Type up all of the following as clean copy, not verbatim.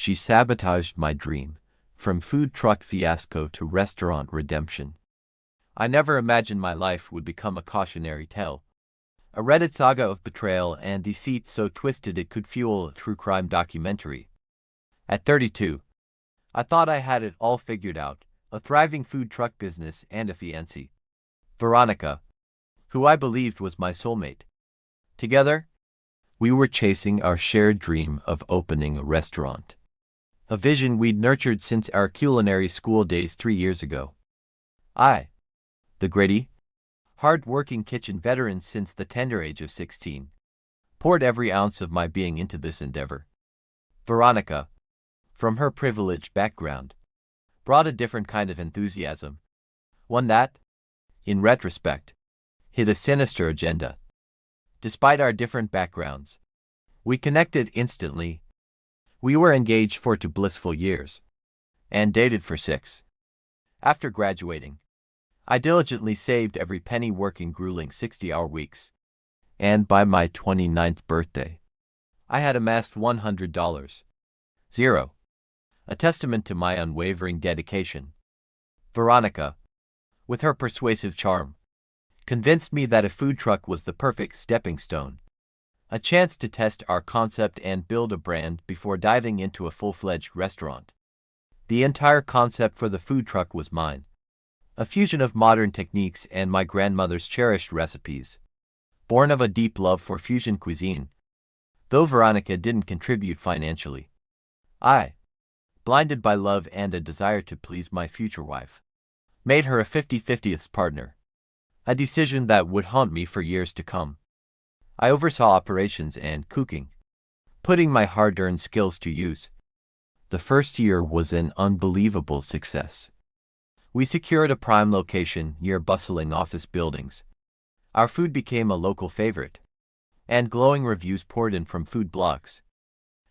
She sabotaged my dream, from food truck fiasco to restaurant redemption. I never imagined my life would become a cautionary tale. A Reddit saga of betrayal and deceit so twisted it could fuel a true crime documentary. At 32, I thought I had it all figured out, a thriving food truck business and a fiancée, Veronica, who I believed was my soulmate. Together, we were chasing our shared dream of opening a restaurant. A vision we'd nurtured since our culinary school days 3 years ago. I, the gritty, hard-working kitchen veteran since the tender age of 16, poured every ounce of my being into this endeavor. Veronica, from her privileged background, brought a different kind of enthusiasm, one that, in retrospect, hid a sinister agenda. Despite our different backgrounds, we connected instantly. We were engaged for 2 blissful years, and dated for 6. After graduating, I diligently saved every penny working grueling 60-hour weeks, and by my 29th birthday, I had amassed $100. Zero. A testament to my unwavering dedication. Veronica, with her persuasive charm, convinced me that a food truck was the perfect stepping stone, a chance to test our concept and build a brand before diving into a full-fledged restaurant. The entire concept for the food truck was mine, a fusion of modern techniques and my grandmother's cherished recipes, born of a deep love for fusion cuisine. Though Veronica didn't contribute financially, I, blinded by love and a desire to please my future wife, made her a 50-50th partner, a decision that would haunt me for years to come. I oversaw operations and cooking, putting my hard-earned skills to use. The first year was an unbelievable success. We secured a prime location near bustling office buildings. Our food became a local favorite, and glowing reviews poured in from food blogs.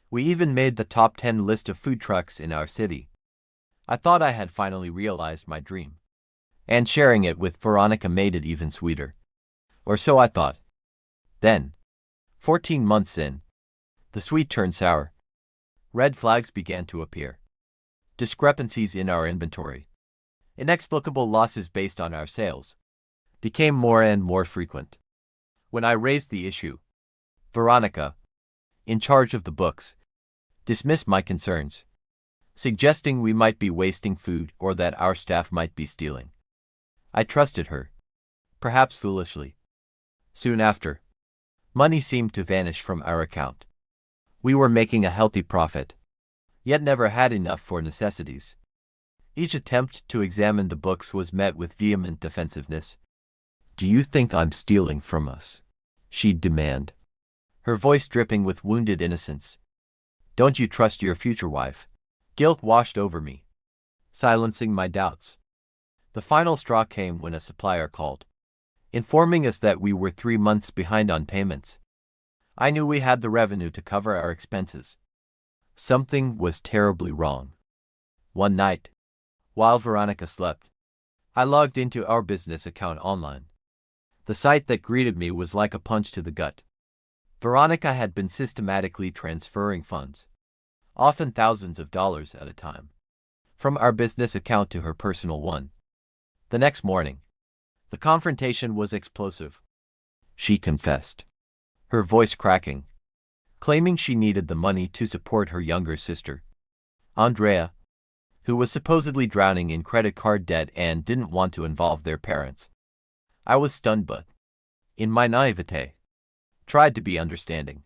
We even made the top 10 list of food trucks in our city. I thought I had finally realized my dream, and sharing it with Veronica made it even sweeter. Or so I thought. Then, 14 months in, the sweet turned sour. Red flags began to appear. Discrepancies in our inventory, inexplicable losses based on our sales, became more and more frequent. When I raised the issue, Veronica, in charge of the books, dismissed my concerns, suggesting we might be wasting food or that our staff might be stealing. I trusted her, perhaps foolishly. Soon after, money seemed to vanish from our account. We were making a healthy profit, yet never had enough for necessities. Each attempt to examine the books was met with vehement defensiveness. "Do you think I'm stealing from us?" she'd demand, her voice dripping with wounded innocence. "Don't you trust your future wife?" Guilt washed over me, silencing my doubts. The final straw came when a supplier called, informing us that we were 3 months behind on payments. I knew we had the revenue to cover our expenses. Something was terribly wrong. One night, while Veronica slept, I logged into our business account online. The sight that greeted me was like a punch to the gut. Veronica had been systematically transferring funds, often thousands of dollars at a time, from our business account to her personal one. The next morning, the confrontation was explosive. She confessed, her voice cracking, claiming she needed the money to support her younger sister, Andrea, who was supposedly drowning in credit card debt and didn't want to involve their parents. I was stunned but, in my naivete, tried to be understanding.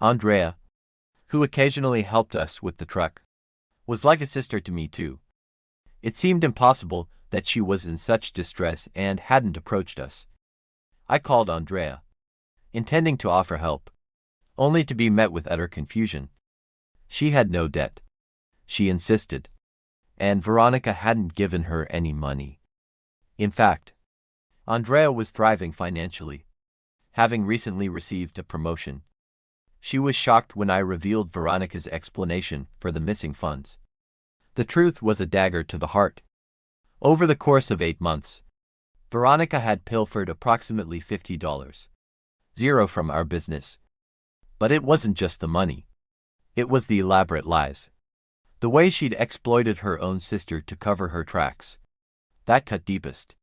Andrea, who occasionally helped us with the truck, was like a sister to me too. It seemed impossible that she was in such distress and hadn't approached us. I called Andrea, intending to offer help, only to be met with utter confusion. She had no debt, she insisted, and Veronica hadn't given her any money. In fact, Andrea was thriving financially, having recently received a promotion. She was shocked when I revealed Veronica's explanation for the missing funds. The truth was a dagger to the heart. Over the course of 8 months, Veronica had pilfered approximately $50, zero from our business. But it wasn't just the money. It was the elaborate lies. The way she'd exploited her own sister to cover her tracks. That cut deepest.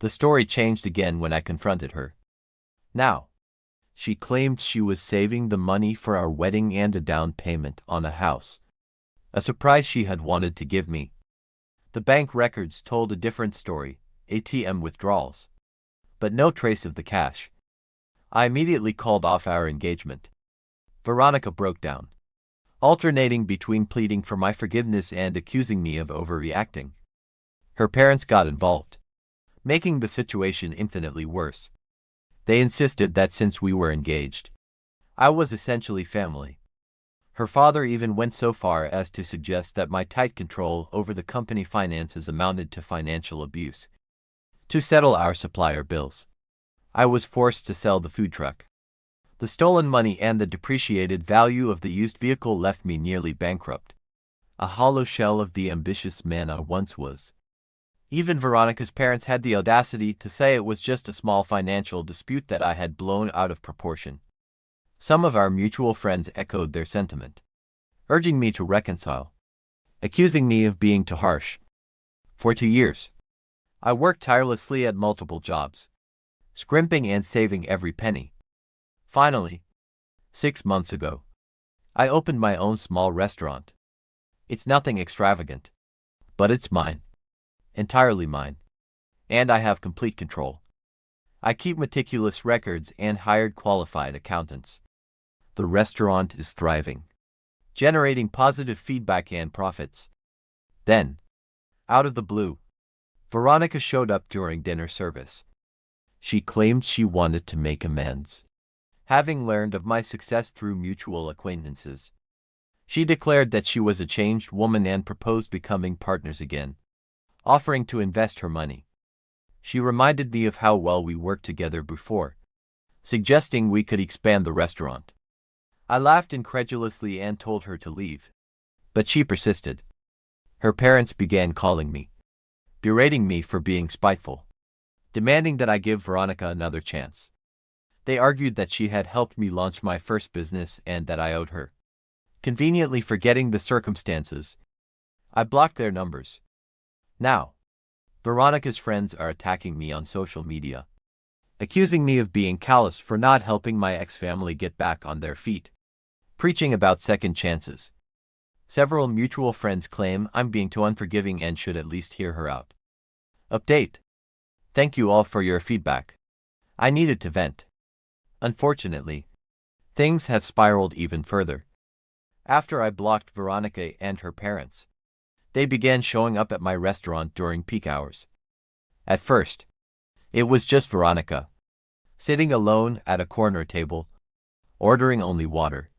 The story changed again when I confronted her. Now, she claimed she was saving the money for our wedding and a down payment on a house. A surprise she had wanted to give me. The bank records told a different story, ATM withdrawals. But no trace of the cash. I immediately called off our engagement. Veronica broke down, alternating between pleading for my forgiveness and accusing me of overreacting. Her parents got involved, making the situation infinitely worse. They insisted that since we were engaged, I was essentially family. Her father even went so far as to suggest that my tight control over the company finances amounted to financial abuse. To settle our supplier bills, I was forced to sell the food truck. The stolen money and the depreciated value of the used vehicle left me nearly bankrupt, a hollow shell of the ambitious man I once was. Even Veronica's parents had the audacity to say it was just a small financial dispute that I had blown out of proportion. Some of our mutual friends echoed their sentiment, urging me to reconcile, accusing me of being too harsh. For 2 years, I worked tirelessly at multiple jobs, scrimping and saving every penny. Finally, 6 months ago, I opened my own small restaurant. It's nothing extravagant, but it's mine. Entirely mine. And I have complete control. I keep meticulous records and hired qualified accountants. The restaurant is thriving, generating positive feedback and profits. Then, out of the blue, Veronica showed up during dinner service. She claimed she wanted to make amends, having learned of my success through mutual acquaintances. She declared that she was a changed woman and proposed becoming partners again, offering to invest her money. She reminded me of how well we worked together before, suggesting we could expand the restaurant. I laughed incredulously and told her to leave, but she persisted. Her parents began calling me, berating me for being spiteful, demanding that I give Veronica another chance. They argued that she had helped me launch my first business and that I owed her. Conveniently forgetting the circumstances, I blocked their numbers. Now, Veronica's friends are attacking me on social media, accusing me of being callous for not helping my ex-family get back on their feet, preaching about second chances. Several mutual friends claim I'm being too unforgiving and should at least hear her out. Update. Thank you all for your feedback. I needed to vent. Unfortunately, things have spiraled even further. After I blocked Veronica and her parents, they began showing up at my restaurant during peak hours. At first, it was just Veronica, sitting alone at a corner table, ordering only water,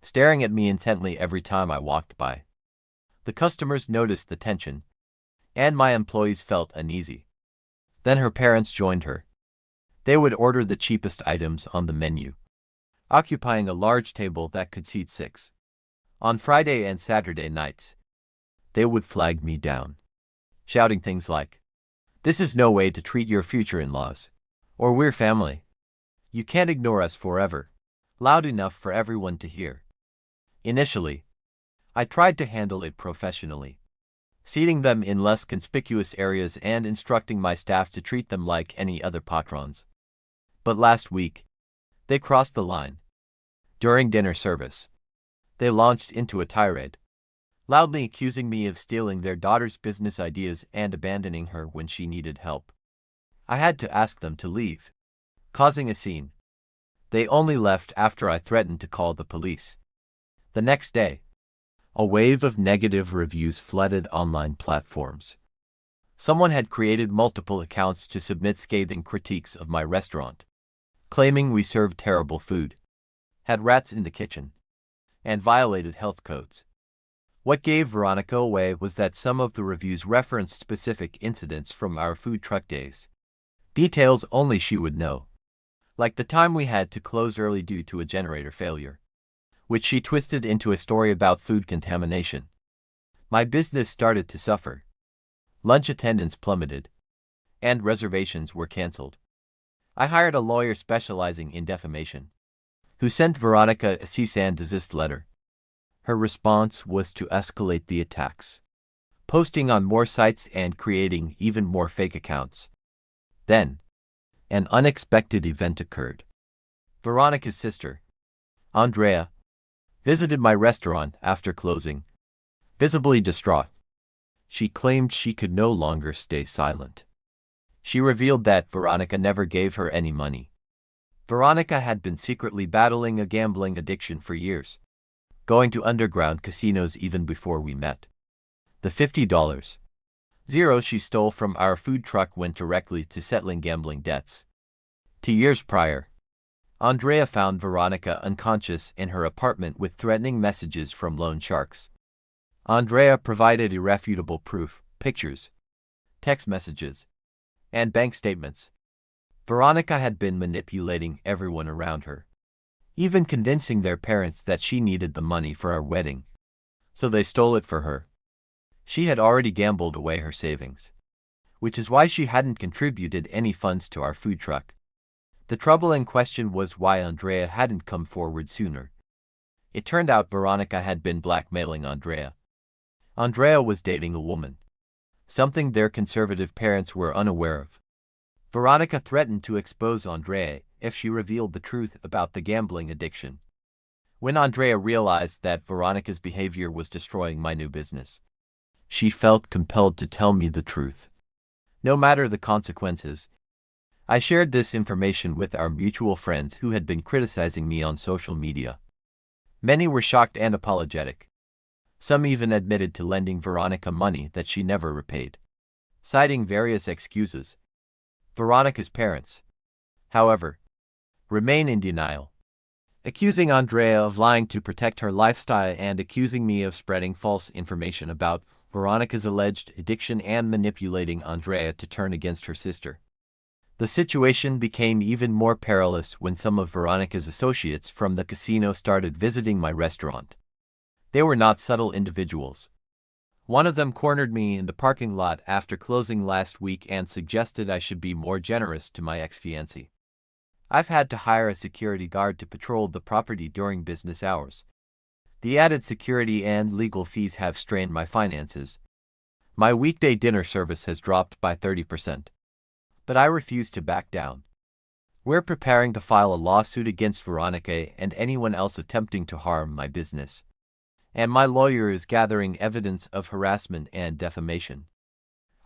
staring at me intently every time I walked by. The customers noticed the tension, and my employees felt uneasy. Then her parents joined her. They would order the cheapest items on the menu, occupying a large table that could seat 6. On Friday and Saturday nights, they would flag me down, shouting things like, "This is no way to treat your future in-laws," or "We're family. You can't ignore us forever," loud enough for everyone to hear. Initially, I tried to handle it professionally, seating them in less conspicuous areas and instructing my staff to treat them like any other patrons. But last week, they crossed the line. During dinner service, they launched into a tirade, loudly accusing me of stealing their daughter's business ideas and abandoning her when she needed help. I had to ask them to leave, causing a scene. They only left after I threatened to call the police. The next day, a wave of negative reviews flooded online platforms. Someone had created multiple accounts to submit scathing critiques of my restaurant, claiming we served terrible food, had rats in the kitchen, and violated health codes. What gave Veronica away was that some of the reviews referenced specific incidents from our food truck days. Details only she would know. Like the time we had to close early due to a generator failure, which she twisted into a story about food contamination. My business started to suffer. Lunch attendance plummeted, and reservations were canceled. I hired a lawyer specializing in defamation, who sent Veronica a cease and desist letter. Her response was to escalate the attacks, posting on more sites and creating even more fake accounts. Then, an unexpected event occurred. Veronica's sister, Andrea, visited my restaurant after closing, visibly distraught. She claimed she could no longer stay silent. She revealed that Veronica never gave her any money. Veronica had been secretly battling a gambling addiction for years, going to underground casinos even before we met. The $50 she stole from our food truck went directly to settling gambling debts. 2 years prior, Andrea found Veronica unconscious in her apartment with threatening messages from loan sharks. Andrea provided irrefutable proof, pictures, text messages, and bank statements. Veronica had been manipulating everyone around her, even convincing their parents that she needed the money for our wedding, so they stole it for her. She had already gambled away her savings, which is why she hadn't contributed any funds to our food truck. The troubling question was why Andrea hadn't come forward sooner. It turned out Veronica had been blackmailing Andrea. Andrea was dating a woman, something their conservative parents were unaware of. Veronica threatened to expose Andrea if she revealed the truth about the gambling addiction. When Andrea realized that Veronica's behavior was destroying my new business, she felt compelled to tell me the truth, no matter the consequences. I shared this information with our mutual friends who had been criticizing me on social media. Many were shocked and apologetic. Some even admitted to lending Veronica money that she never repaid, citing various excuses. Veronica's parents, however, remain in denial, accusing Andrea of lying to protect her lifestyle and accusing me of spreading false information about Veronica's alleged addiction and manipulating Andrea to turn against her sister. The situation became even more perilous when some of Veronica's associates from the casino started visiting my restaurant. They were not subtle individuals. One of them cornered me in the parking lot after closing last week and suggested I should be more generous to my ex-fiancée. I've had to hire a security guard to patrol the property during business hours. The added security and legal fees have strained my finances. My weekday dinner service has dropped by 30%. But I refuse to back down. We're preparing to file a lawsuit against Veronica and anyone else attempting to harm my business. And my lawyer is gathering evidence of harassment and defamation.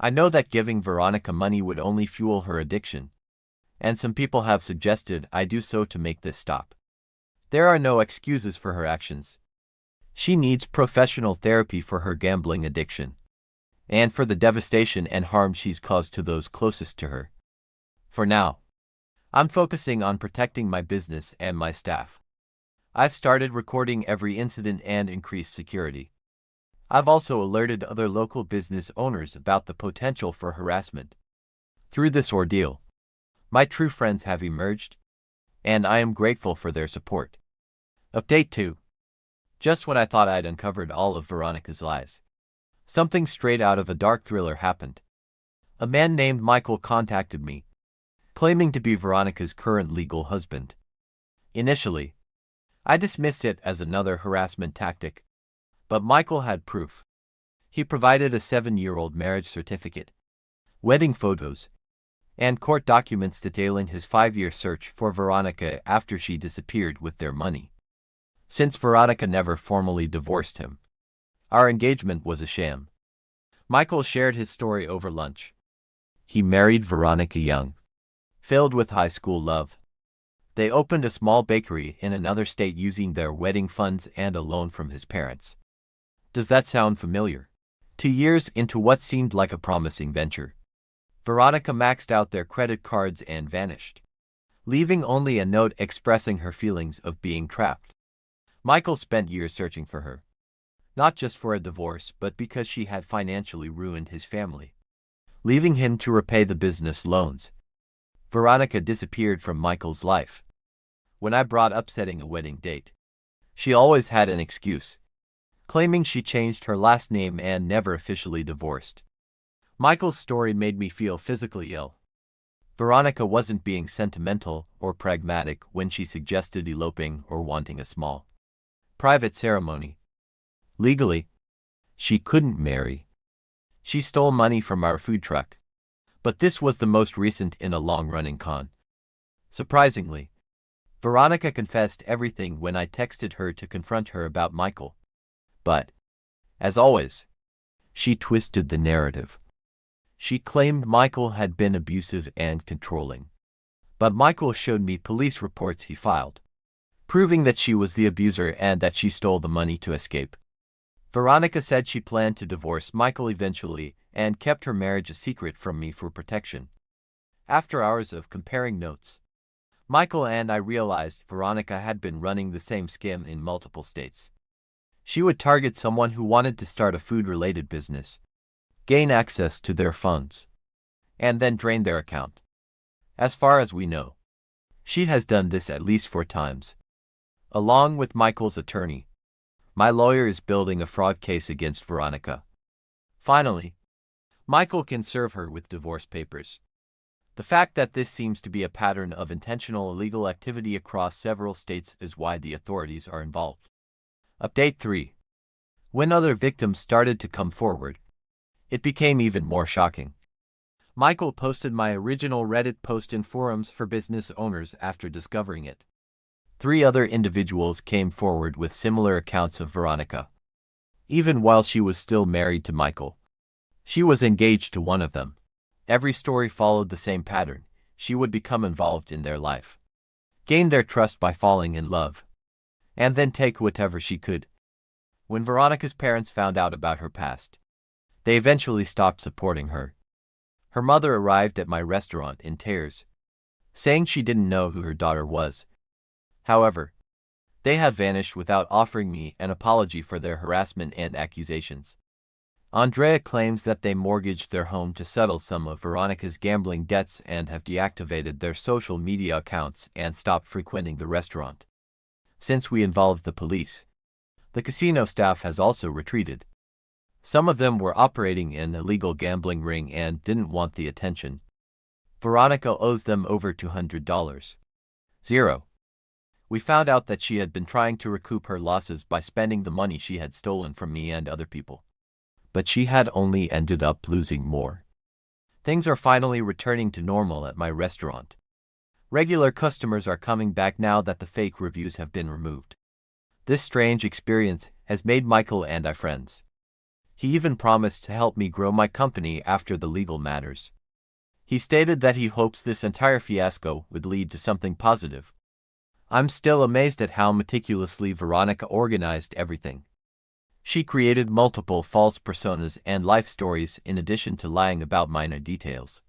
I know that giving Veronica money would only fuel her addiction, and some people have suggested I do so to make this stop. There are no excuses for her actions. She needs professional therapy for her gambling addiction, and for the devastation and harm she's caused to those closest to her. For now, I'm focusing on protecting my business and my staff. I've started recording every incident and increased security. I've also alerted other local business owners about the potential for harassment. Through this ordeal, my true friends have emerged, and I am grateful for their support. Update 2. Just when I thought I'd uncovered all of Veronica's lies, something straight out of a dark thriller happened. A man named Michael contacted me, claiming to be Veronica's current legal husband. Initially, I dismissed it as another harassment tactic, but Michael had proof. He provided a 7-year-old marriage certificate, wedding photos, and court documents detailing his 5-year search for Veronica after she disappeared with their money. Since Veronica never formally divorced him, our engagement was a sham. Michael shared his story over lunch. He married Veronica young, filled with high school love. They opened a small bakery in another state using their wedding funds and a loan from his parents. Does that sound familiar? 2 years into what seemed like a promising venture, Veronica maxed out their credit cards and vanished, leaving only a note expressing her feelings of being trapped. Michael spent years searching for her, not just for a divorce but because she had financially ruined his family, leaving him to repay the business loans. Veronica disappeared from Michael's life. When I brought up setting a wedding date, she always had an excuse, claiming she changed her last name and never officially divorced. Michael's story made me feel physically ill. Veronica wasn't being sentimental or pragmatic when she suggested eloping or wanting a small, private ceremony. Legally, she couldn't marry. She stole money from our food truck. But this was the most recent in a long-running con. Surprisingly, Veronica confessed everything when I texted her to confront her about Michael. But, as always, she twisted the narrative. She claimed Michael had been abusive and controlling. But Michael showed me police reports he filed, proving that she was the abuser and that she stole the money to escape. Veronica said she planned to divorce Michael eventually and kept her marriage a secret from me for protection. After hours of comparing notes, Michael and I realized Veronica had been running the same scam in multiple states. She would target someone who wanted to start a food-related business, gain access to their funds, and then drain their account. As far as we know, she has done this at least 4 times. Along with Michael's attorney, my lawyer is building a fraud case against Veronica. Finally, Michael can serve her with divorce papers. The fact that this seems to be a pattern of intentional illegal activity across several states is why the authorities are involved. Update 3. When other victims started to come forward, it became even more shocking. Michael posted my original Reddit post in forums for business owners after discovering it. 3 other individuals came forward with similar accounts of Veronica. Even while she was still married to Michael, she was engaged to one of them. Every story followed the same pattern. She would become involved in their life, gain their trust by falling in love, and then take whatever she could. When Veronica's parents found out about her past, they eventually stopped supporting her. Her mother arrived at my restaurant in tears, saying she didn't know who her daughter was. However, they have vanished without offering me an apology for their harassment and accusations. Andrea claims that they mortgaged their home to settle some of Veronica's gambling debts and have deactivated their social media accounts and stopped frequenting the restaurant. Since we involved the police, the casino staff has also retreated. Some of them were operating an illegal gambling ring and didn't want the attention. Veronica owes them over $200. 0. We found out that she had been trying to recoup her losses by spending the money she had stolen from me and other people. But she had only ended up losing more. Things are finally returning to normal at my restaurant. Regular customers are coming back now that the fake reviews have been removed. This strange experience has made Michael and I friends. He even promised to help me grow my company after the legal matters. He stated that he hopes this entire fiasco would lead to something positive. I'm still amazed at how meticulously Veronica organized everything. She created multiple false personas and life stories in addition to lying about minor details.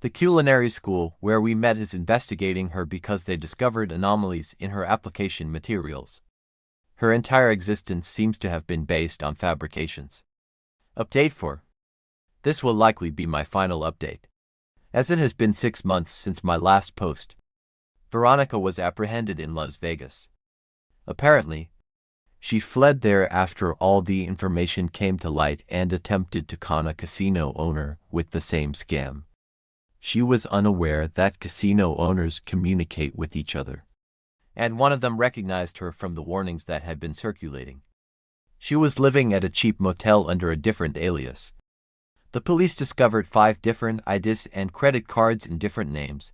The culinary school where we met is investigating her because they discovered anomalies in her application materials. Her entire existence seems to have been based on fabrications. Update 4. This will likely be my final update, as it has been 6 months since my last post. Veronica was apprehended in Las Vegas. Apparently, she fled there after all the information came to light and attempted to con a casino owner with the same scam. She was unaware that casino owners communicate with each other, and one of them recognized her from the warnings that had been circulating. She was living at a cheap motel under a different alias. The police discovered 5 different IDs and credit cards in different names,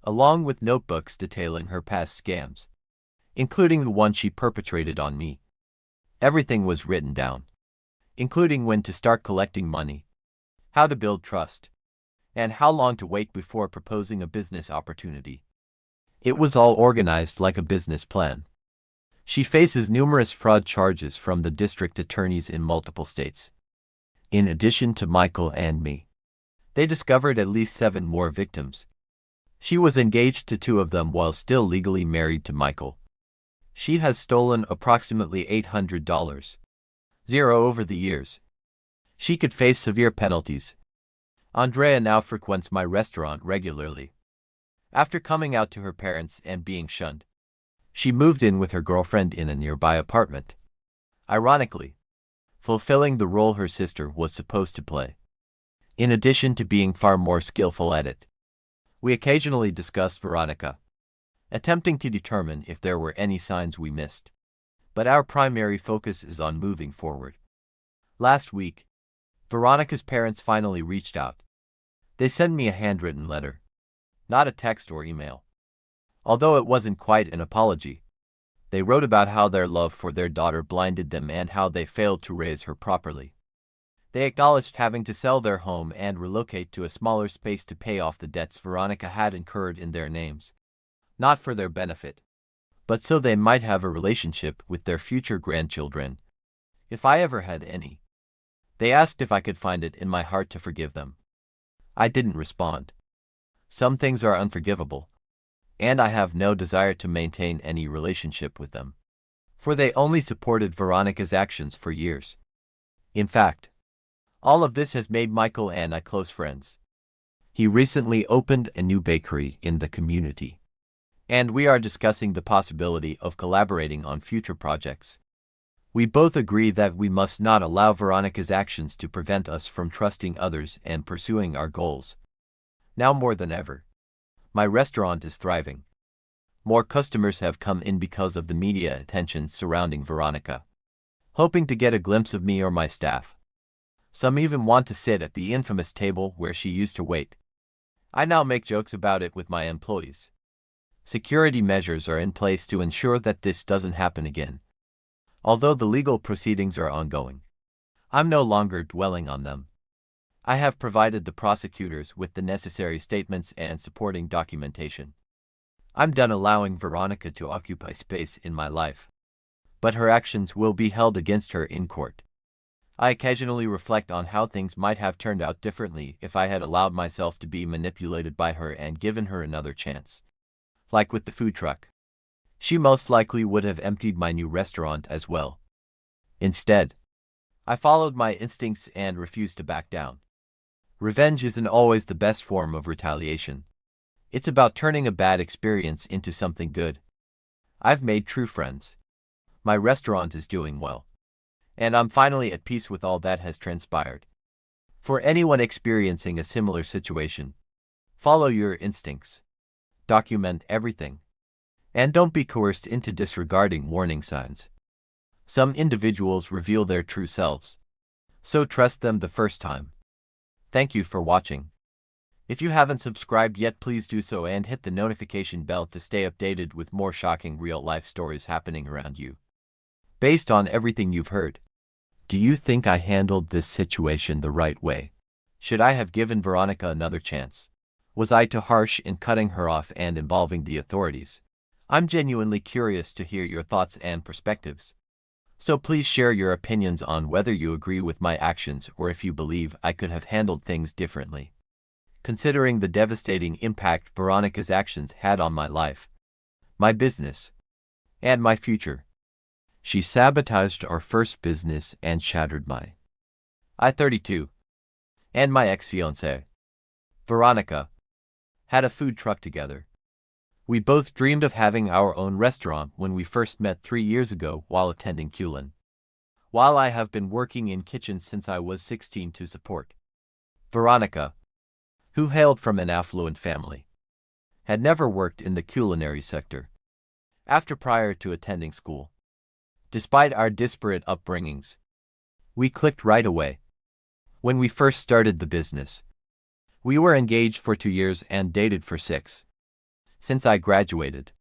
along with notebooks detailing her past scams, including the one she perpetrated on me. Everything was written down, including when to start collecting money, how to build trust, and how long to wait before proposing a business opportunity. It was all organized like a business plan. She faces numerous fraud charges from the district attorneys in multiple states. In addition to Michael and me, they discovered at least 7 more victims. She was engaged to 2 of them while still legally married to Michael. She has stolen approximately $800. 0 over the years. She could face severe penalties. Andrea now frequents my restaurant regularly. After coming out to her parents and being shunned, she moved in with her girlfriend in a nearby apartment, ironically, fulfilling the role her sister was supposed to play. In addition to being far more skillful at it, we occasionally discussed Veronica, attempting to determine if there were any signs we missed. but our primary focus is on moving forward. Last week, Veronica's parents finally reached out. They sent me a handwritten letter, not a text or email. Although it wasn't quite an apology, they wrote about how their love for their daughter blinded them and how they failed to raise her properly. They acknowledged having to sell their home and relocate to a smaller space to pay off the debts Veronica had incurred in their names, not for their benefit, but so they might have a relationship with their future grandchildren, if I ever had any. They asked if I could find it in my heart to forgive them. I didn't respond. Some things are unforgivable, and I have no desire to maintain any relationship with them, for they only supported Veronica's actions for years. In fact, all of this has made Michael and I close friends. He recently opened a new bakery in the community, and we are discussing the possibility of collaborating on future projects. We both agree that we must not allow Veronica's actions to prevent us from trusting others and pursuing our goals. Now more than ever, my restaurant is thriving. More customers have come in because of the media attention surrounding Veronica, hoping to get a glimpse of me or my staff. Some even want to sit at the infamous table where she used to wait. I now make jokes about it with my employees. Security measures are in place to ensure that this doesn't happen again. Although the legal proceedings are ongoing, I'm no longer dwelling on them. I have provided the prosecutors with the necessary statements and supporting documentation. I'm done allowing Veronica to occupy space in my life, but her actions will be held against her in court. I occasionally reflect on how things might have turned out differently if I had allowed myself to be manipulated by her and given her another chance. Like with the food truck, she most likely would have emptied my new restaurant as well. Instead, I followed my instincts and refused to back down. Revenge isn't always the best form of retaliation. It's about turning a bad experience into something good. I've made true friends. My restaurant is doing well, and I'm finally at peace with all that has transpired. For anyone experiencing a similar situation, follow your instincts. Document everything. And don't be coerced into disregarding warning signs. Some individuals reveal their true selves, so trust them the first time. Thank you for watching. If you haven't subscribed yet, please do so and hit the notification bell to stay updated with more shocking real-life stories happening around you. Based on everything you've heard, do you think I handled this situation the right way? Should I have given Veronica another chance? Was I too harsh in cutting her off and involving the authorities? I'm genuinely curious to hear your thoughts and perspectives. So please share your opinions on whether you agree with my actions or if you believe I could have handled things differently. Considering the devastating impact Veronica's actions had on my life, my business, and my future, she sabotaged our first business and shattered my I-32 and my ex-fiancée, Veronica, had a food truck together. We both dreamed of having our own restaurant when we first met 3 years ago while attending culinary. While I have been working in kitchens since I was 16 to support Veronica, who hailed from an affluent family, had never worked in the culinary sector prior to attending school. Despite our disparate upbringings, we clicked right away. When we first started the business, we were engaged for 2 years and dated for 6. Since I graduated,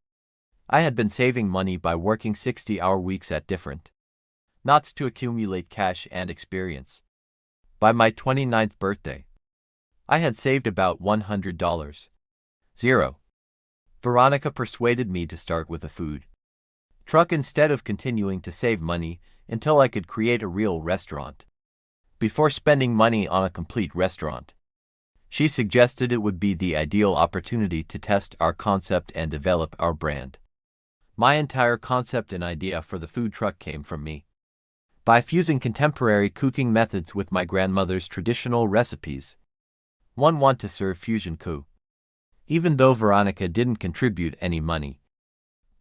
I had been saving money by working 60-hour weeks at different knots to accumulate cash and experience. By my 29th birthday, I had saved about $100. Veronica persuaded me to start with a food truck instead of continuing to save money until I could create a real restaurant. Before spending money on a complete restaurant, she suggested it would be the ideal opportunity to test our concept and develop our brand. My entire concept and idea for the food truck came from me. By fusing contemporary cooking methods with my grandmother's traditional recipes, one want to serve fusion coup. Even though Veronica didn't contribute any money,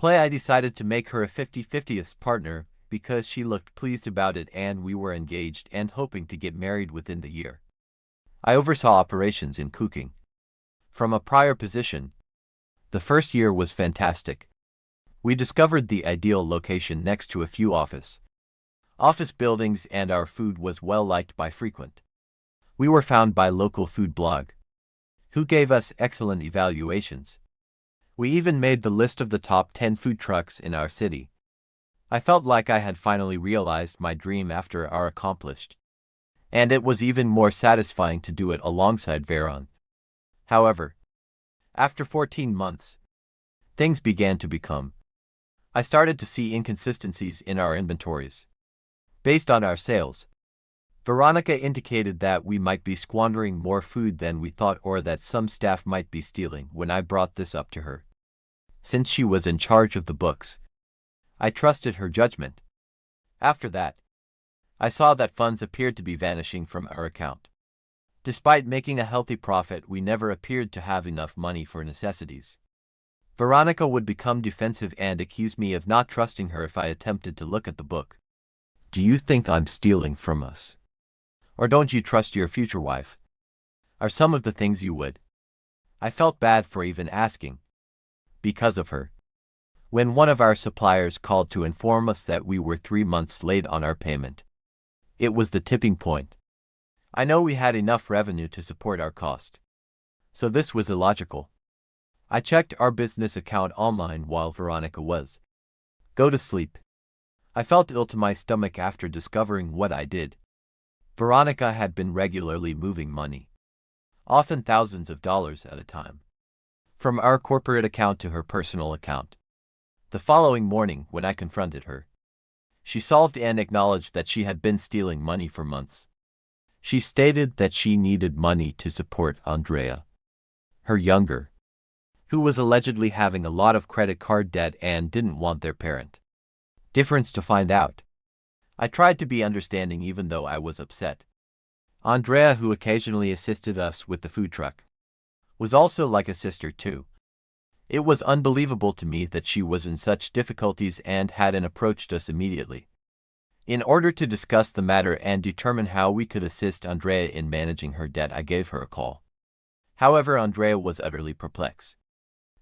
I decided to make her a 50-50th partner because she looked pleased about it and we were engaged and hoping to get married within the year. I oversaw operations in cooking. From a prior position, the first year was fantastic. We discovered the ideal location next to a few office buildings, and our food was well liked by frequent. We were found by local food blog, who gave us excellent evaluations. We even made the list of the top 10 food trucks in our city. I felt like I had finally realized my dream after our accomplished, and it was even more satisfying to do it alongside Veron. However, after 14 months, things began to become. I started to see inconsistencies in our inventories. Based on our sales, Veronica indicated that we might be squandering more food than we thought, or that some staff might be stealing when I brought this up to her. Since she was in charge of the books, I trusted her judgment. After that, I saw that funds appeared to be vanishing from our account. Despite making a healthy profit, we never appeared to have enough money for necessities. Veronica would become defensive and accuse me of not trusting her if I attempted to look at the book. "Do you think I'm stealing from us? Or don't you trust your future wife?" are some of the things you would. I felt bad for even asking. Because of her, when one of our suppliers called to inform us that we were 3 months late on our payment, it was the tipping point. I know we had enough revenue to support our cost, so this was illogical. I checked our business account online while Veronica was go to sleep. I felt ill to my stomach after discovering what I did. Veronica had been regularly moving money, often thousands of dollars at a time, from our corporate account to her personal account. The following morning, when I confronted her, she solved and acknowledged that she had been stealing money for months. She stated that she needed money to support Andrea, her younger, who was allegedly having a lot of credit card debt and didn't want their parent difference to find out. I tried to be understanding even though I was upset. Andrea, who occasionally assisted us with the food truck, was also like a sister too. It was unbelievable to me that she was in such difficulties and hadn't approached us immediately. In order to discuss the matter and determine how we could assist Andrea in managing her debt, I gave her a call. However, Andrea was utterly perplexed.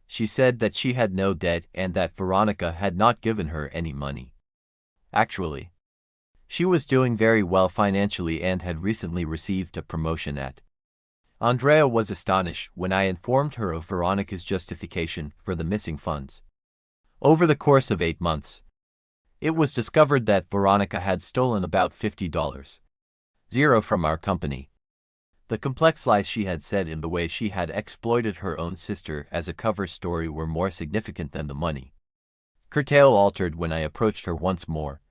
She said that she had no debt and that Veronica had not given her any money. Actually, she was doing very well financially and had recently received a promotion at. Andrea was astonished when I informed her of Veronica's justification for the missing funds. Over the course of 8 months, it was discovered that Veronica had stolen about $50 from our company. The complex lies she had said in the way she had exploited her own sister as a cover story were more significant than the money. Her tale altered when I approached her once more.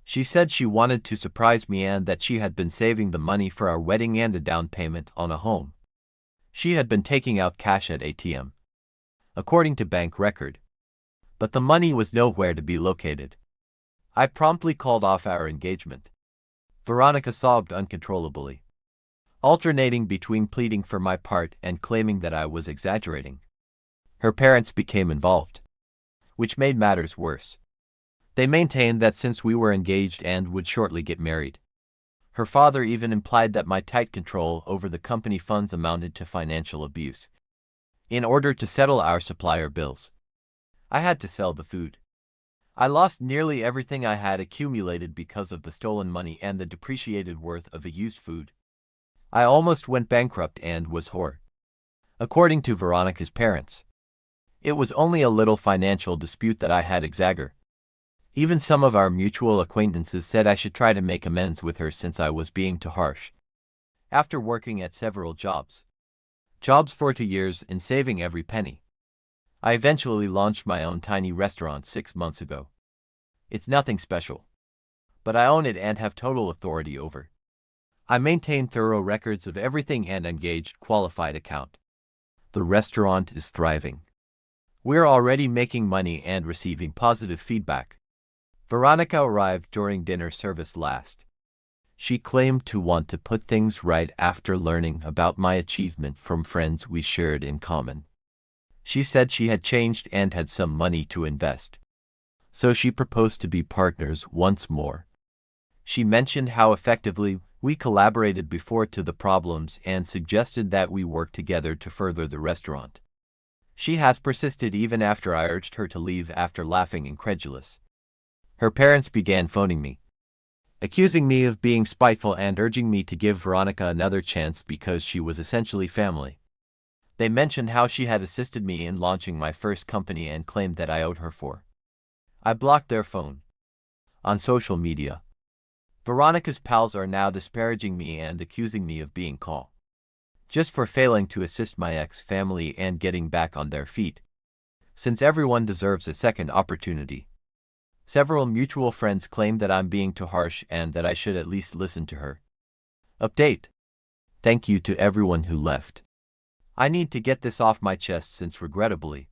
She said she wanted to surprise me and that she had been saving the money for our wedding and a down payment on a home. She had been taking out cash at ATM, according to bank record, but the money was nowhere to be located. I promptly called off our engagement. Veronica sobbed uncontrollably, alternating between pleading for my part and claiming that I was exaggerating. Her parents became involved, which made matters worse. They maintained that since we were engaged and would shortly get married, her father even implied that my tight control over the company funds amounted to financial abuse. In order to settle our supplier bills, I had to sell the food. I lost nearly everything I had accumulated because of the stolen money and the depreciated worth of a used food. I almost went bankrupt and was poor. According to Veronica's parents, it was only a little financial dispute that I had exagger. Even some of our mutual acquaintances said I should try to make amends with her since I was being too harsh. After working at several jobs for 2 years and saving every penny, I eventually launched my own tiny restaurant 6 months ago. It's nothing special, but I own it and have total authority over. I maintain thorough records of everything and engaged qualified account. The restaurant is thriving. We're already making money and receiving positive feedback. Veronica arrived during dinner service last. She claimed to want to put things right after learning about my achievement from friends we shared in common. She said she had changed and had some money to invest, so she proposed to be partners once more. She mentioned how effectively we collaborated before to the problems and suggested that we work together to further the restaurant. She has persisted even after I urged her to leave after laughing incredulous. Her parents began phoning me, accusing me of being spiteful and urging me to give Veronica another chance because she was essentially family. They mentioned how she had assisted me in launching my first company and claimed that I owed her for. I blocked their phone. On social media, Veronica's pals are now disparaging me and accusing me of being caught just for failing to assist my ex-family and getting back on their feet, since everyone deserves a second opportunity. Several mutual friends claim that I'm being too harsh and that I should at least listen to her. Update. Thank you to everyone who left. I need to get this off my chest since regrettably,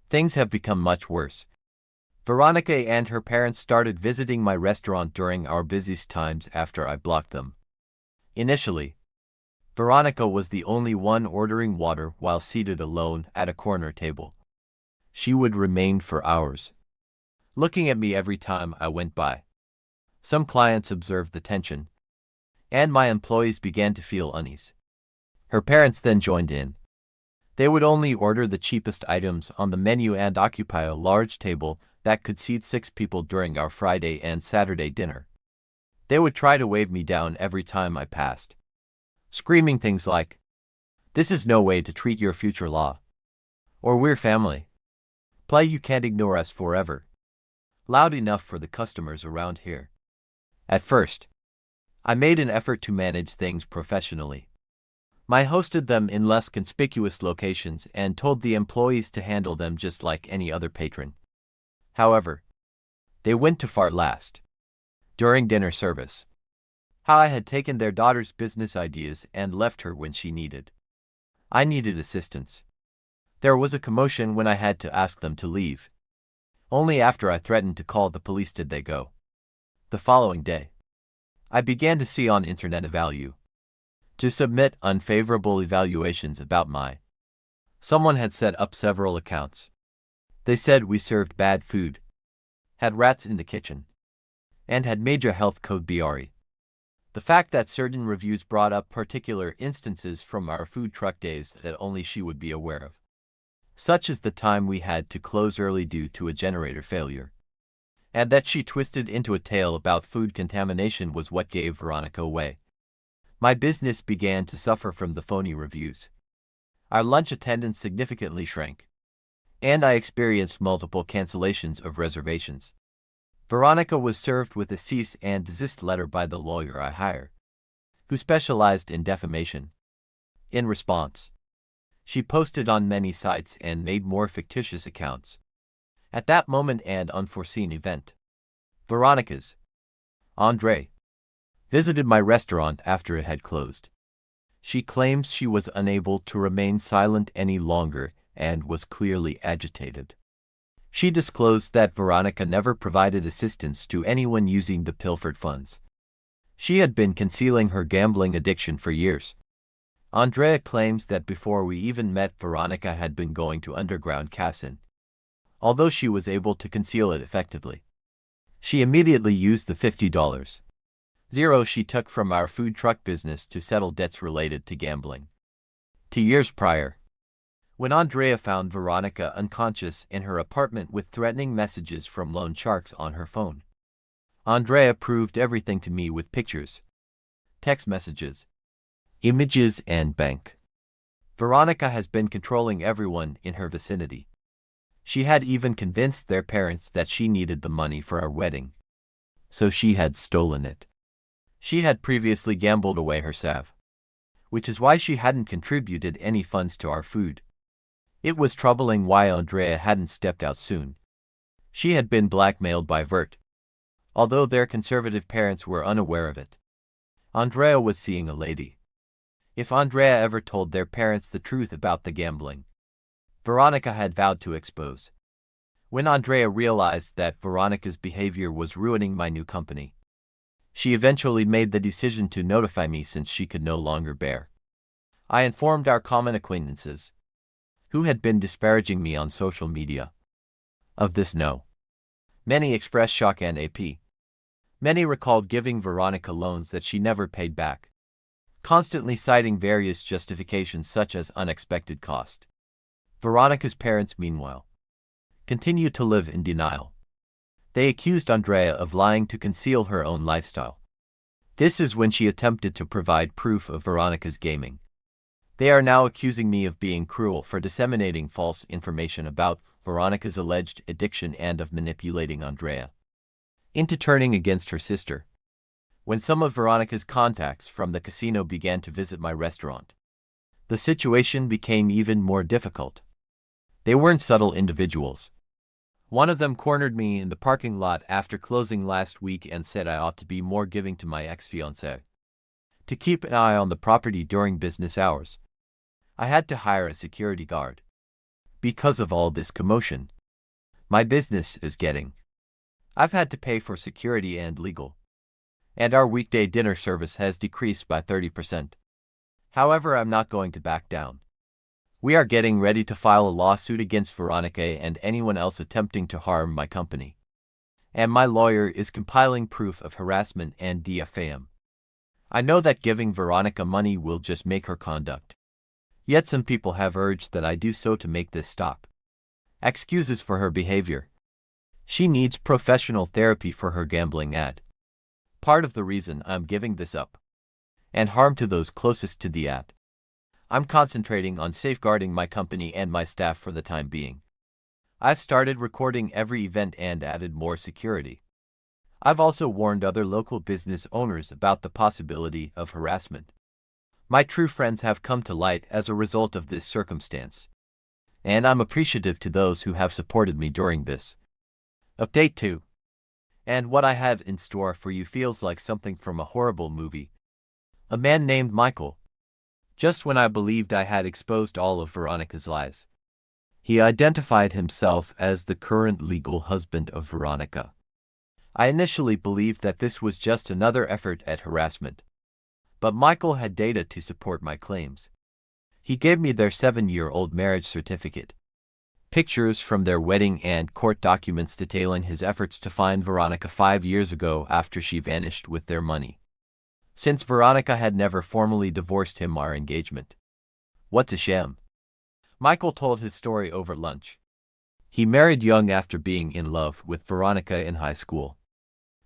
things have become much worse. Veronica and her parents started visiting my restaurant during our busiest times after I blocked them. Initially, Veronica was the only one ordering water while seated alone at a corner table. She would remain for hours, looking at me every time I went by. Some clients observed the tension, and my employees began to feel unease. Her parents then joined in. They would only order the cheapest items on the menu and occupy a large table that could seat 6 people during our Friday and Saturday dinner. They would try to wave me down every time I passed, screaming things like, "This is no way to treat your future law," or "We're family. Play you can't ignore us forever." Loud enough for the customers around here. At first, I made an effort to manage things professionally. I hosted them in less conspicuous locations and told the employees to handle them just like any other patron. However, they went too far last. During dinner service, how I had taken their daughter's business ideas and left her when she needed. I needed assistance. There was a commotion when I had to ask them to leave. Only after I threatened to call the police did they go. The following day, I began to see on internet a value to submit unfavorable evaluations about my. Someone had set up several accounts. They said we served bad food, had rats in the kitchen, and had major health code BRE. The fact that certain reviews brought up particular instances from our food truck days that only she would be aware of, such as the time we had to close early due to a generator failure, and that she twisted into a tale about food contamination was what gave Veronica away. My business began to suffer from the phony reviews. Our lunch attendance significantly shrank, and I experienced multiple cancellations of reservations. Veronica was served with a cease and desist letter by the lawyer I hired, who specialized in defamation. In response, she posted on many sites and made more fictitious accounts. At that moment and unforeseen event, Veronica's Andre visited my restaurant after it had closed. She claims she was unable to remain silent any longer and was clearly agitated. She disclosed that Veronica never provided assistance to anyone using the pilfered funds. She had been concealing her gambling addiction for years. Andrea claims that before we even met, Veronica had been going to underground casino, although she was able to conceal it effectively. She immediately used the $50 she took from our food truck business to settle debts related to gambling. 2 years prior, when Andrea found Veronica unconscious in her apartment with threatening messages from loan sharks on her phone, Andrea proved everything to me with pictures, text messages, images, and bank. Veronica has been controlling everyone in her vicinity. She had even convinced their parents that she needed the money for our wedding, so she had stolen it. She had previously gambled away her salve, which is why she hadn't contributed any funds to our food. It was troubling why Andrea hadn't stepped out soon. She had been blackmailed by Vert, although their conservative parents were unaware of it. Andrea was seeing a lady. If Andrea ever told their parents the truth about the gambling, Veronica had vowed to expose. When Andrea realized that Veronica's behavior was ruining my new company, she eventually made the decision to notify me since she could no longer bear. I informed our common acquaintances, who had been disparaging me on social media, of this. No. Many expressed shock and AP. Many recalled giving Veronica loans that she never paid back, constantly citing various justifications such as unexpected cost. Veronica's parents, meanwhile, continued to live in denial. They accused Andrea of lying to conceal her own lifestyle. This is when she attempted to provide proof of Veronica's gaming. They are now accusing me of being cruel for disseminating false information about Veronica's alleged addiction and of manipulating Andrea into turning against her sister. When some of Veronica's contacts from the casino began to visit my restaurant, the situation became even more difficult. They weren't subtle individuals. One of them cornered me in the parking lot after closing last week and said I ought to be more giving to my ex-fiancée, to keep an eye on the property during business hours. I had to hire a security guard. Because of all this commotion, my business is getting. I've had to pay for security and legal, and our weekday dinner service has decreased by 30%. However, I'm not going to back down. We are getting ready to file a lawsuit against Veronica and anyone else attempting to harm my company. And my lawyer is compiling proof of harassment and defamation. I know that giving Veronica money will just make her conduct. Yet some people have urged that I do so to make this stop. Excuses for her behavior. She needs professional therapy for her gambling ad. Part of the reason I'm giving this up. And harm to those closest to the ad. I'm concentrating on safeguarding my company and my staff for the time being. I've started recording every event and added more security. I've also warned other local business owners about the possibility of harassment. My true friends have come to light as a result of this circumstance, and I'm appreciative to those who have supported me during this. Update 2. And what I have in store for you feels like something from a horrible movie. A man named Michael. Just when I believed I had exposed all of Veronica's lies, he identified himself as the current legal husband of Veronica. I initially believed that this was just another effort at harassment, but Michael had data to support my claims. He gave me their 7-year-old marriage certificate, pictures from their wedding and court documents detailing his efforts to find Veronica 5 years ago after she vanished with their money. Since Veronica had never formally divorced him our engagement. What's a sham? Michael told his story over lunch. He married young after being in love with Veronica in high school.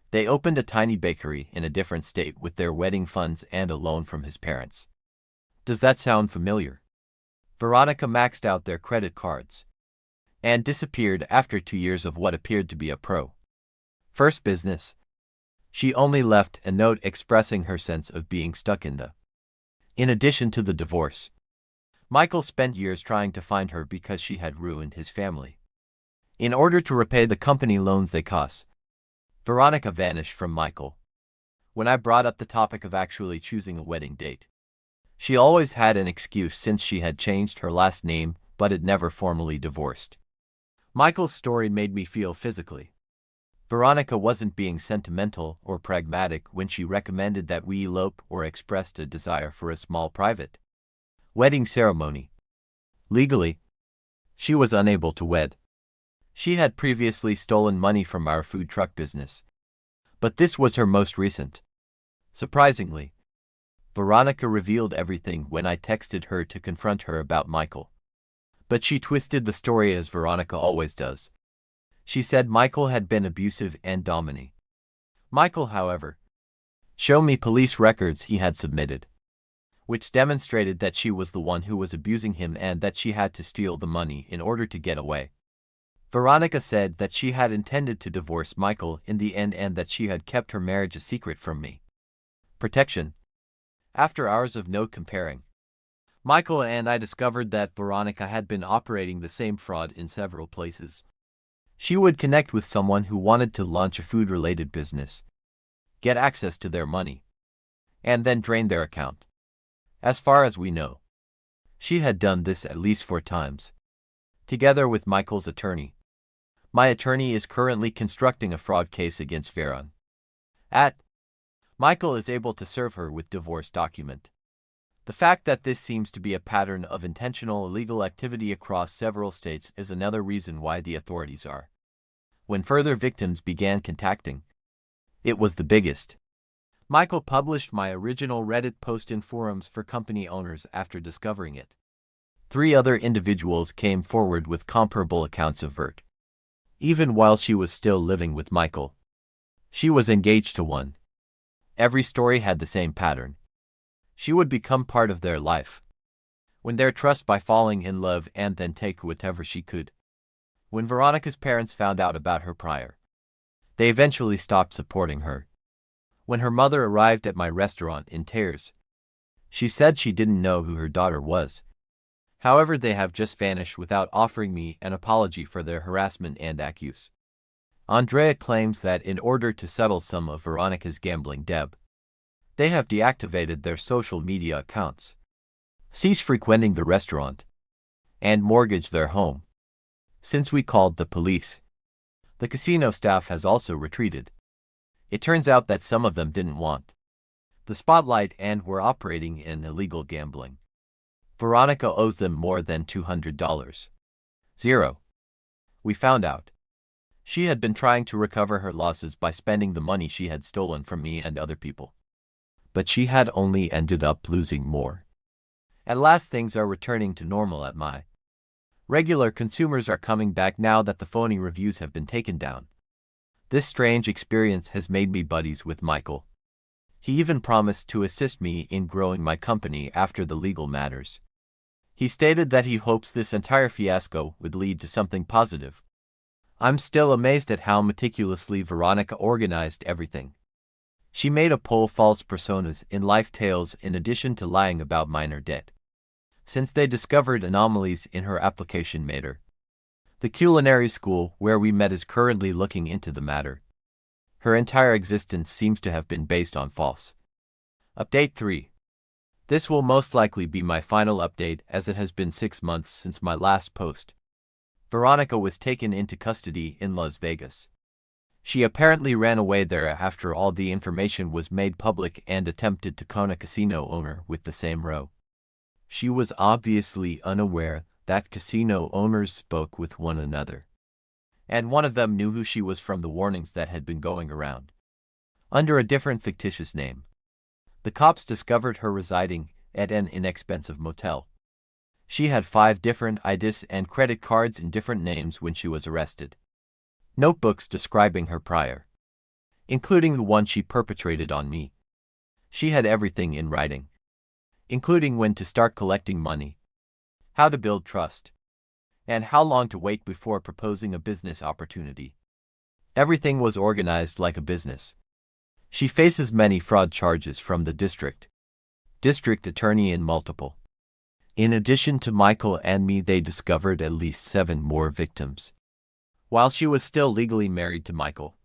They opened a tiny bakery in a different state with their wedding funds and a loan from his parents. Does that sound familiar? Veronica maxed out their credit cards and disappeared after 2 years of what appeared to be a first business. She only left a note expressing her sense of being stuck in addition to the divorce, Michael spent years trying to find her because she had ruined his family. In order to repay the company loans they cost, Veronica vanished from Michael. When I brought up the topic of actually choosing a wedding date, she always had an excuse since she had changed her last name but had never formally divorced. Michael's story made me feel physically. Veronica wasn't being sentimental or pragmatic when she recommended that we elope or expressed a desire for a small private wedding ceremony. Legally, she was unable to wed. She had previously stolen money from our food truck business, but this was her most recent. Surprisingly, Veronica revealed everything when I texted her to confront her about Michael. But she twisted the story as Veronica always does. She said Michael had been abusive and dominant. Michael, however, showed me police records he had submitted, which demonstrated that she was the one who was abusing him and that she had to steal the money in order to get away. Veronica said that she had intended to divorce Michael in the end and that she had kept her marriage a secret from me. Protection. After hours of note comparing, Michael and I discovered that Veronica had been operating the same fraud in several places. She would connect with someone who wanted to launch a food-related business, get access to their money, and then drain their account. As far as we know, she had done this at least 4 times, together with Michael's attorney. My attorney is currently constructing a fraud case against Veron. Michael is able to serve her with divorce document. The fact that this seems to be a pattern of intentional illegal activity across several states is another reason why the authorities are. When further victims began contacting, it was the biggest. Michael published my original Reddit post in forums for company owners after discovering it. 3 other individuals came forward with comparable accounts of Vert. Even while she was still living with Michael, she was engaged to one. Every story had the same pattern. She would become part of their life, win their trust by falling in love and then take whatever she could. When Veronica's parents found out about her prior, they eventually stopped supporting her. When her mother arrived at my restaurant in tears, she said she didn't know who her daughter was. However, they have just vanished without offering me an apology for their harassment and accuse. Andrea claims that in order to settle some of Veronica's gambling debt, they have deactivated their social media accounts, ceased frequenting the restaurant, and mortgaged their home. Since we called the police, the casino staff has also retreated. It turns out that some of them didn't want the spotlight and were operating in illegal gambling. Veronica owes them more than $200. We found out she had been trying to recover her losses by spending the money she had stolen from me and other people. But she had only ended up losing more. At last, things are returning to normal at my regular consumers are coming back now that the phony reviews have been taken down. This strange experience has made me buddies with Michael. He even promised to assist me in growing my company after the legal matters. He stated that he hopes this entire fiasco would lead to something positive. I'm still amazed at how meticulously Veronica organized everything. She made up false personas in life tales in addition to lying about minor debt. Since they discovered anomalies in her application matter, the culinary school where we met is currently looking into the matter. Her entire existence seems to have been based on false. Update 3. This will most likely be my final update as it has been 6 months since my last post. Veronica was taken into custody in Las Vegas. She apparently ran away there after all the information was made public and attempted to con a casino owner with the same row. She was obviously unaware that casino owners spoke with one another, and one of them knew who she was from the warnings that had been going around. Under a different fictitious name, the cops discovered her residing at an inexpensive motel. She had 5 different IDs and credit cards in different names when she was arrested. Notebooks describing her prior, including the one she perpetrated on me. She had everything in writing, including when to start collecting money, how to build trust, and how long to wait before proposing a business opportunity. Everything was organized like a business. She faces many fraud charges from the district attorney in multiple. In addition to Michael and me, they discovered at least 7 more victims. While she was still legally married to Michael,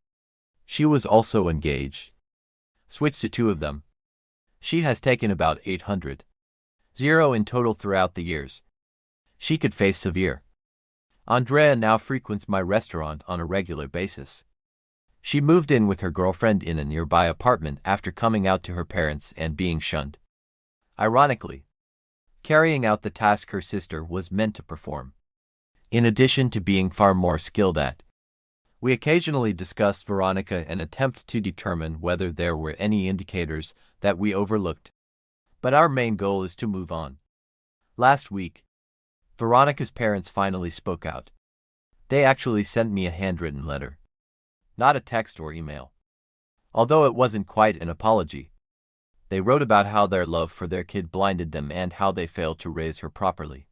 she was also engaged. Switched to 2 of them. She has taken about 800 in total throughout the years. She could face severe. Andrea now frequents my restaurant on a regular basis. She moved in with her girlfriend in a nearby apartment after coming out to her parents and being shunned. Ironically, carrying out the task her sister was meant to perform. In addition to being far more skilled at, we occasionally discussed Veronica and attempt to determine whether there were any indicators that we overlooked. But our main goal is to move on. Last week, Veronica's parents finally spoke out. They actually sent me a handwritten letter, not a text or email. Although it wasn't quite an apology, they wrote about how their love for their kid blinded them and how they failed to raise her properly.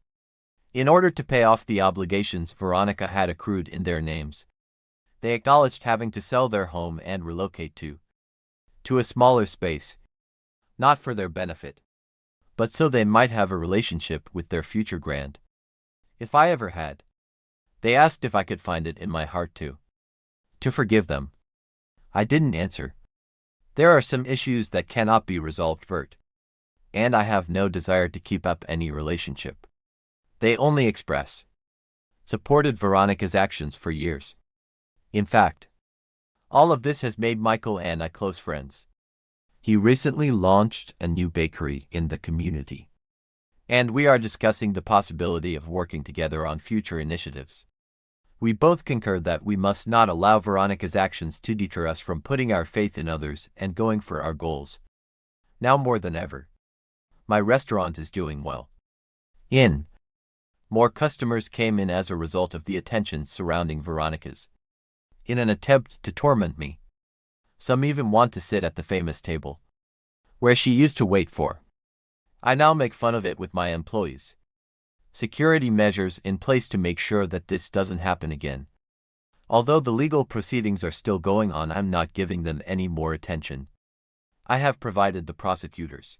In order to pay off the obligations Veronica had accrued in their names, they acknowledged having to sell their home and relocate to a smaller space, not for their benefit, but so they might have a relationship with their future grand. If I ever had, they asked if I could find it in my heart to forgive them. I didn't answer. There are some issues that cannot be resolved, Vert, and I have no desire to keep up any relationship. They only supported Veronica's actions for years. In fact, all of this has made Michael and I close friends. He recently launched a new bakery in the community, and we are discussing the possibility of working together on future initiatives. We both concur that we must not allow Veronica's actions to deter us from putting our faith in others and going for our goals. Now more than ever, my restaurant is doing well. In More customers came in as a result of the attention surrounding Veronica's. In an attempt to torment me, some even want to sit at the famous table where she used to wait for. I now make fun of it with my employees. Security measures in place to make sure that this doesn't happen again. Although the legal proceedings are still going on, I'm not giving them any more attention. I have provided the prosecutors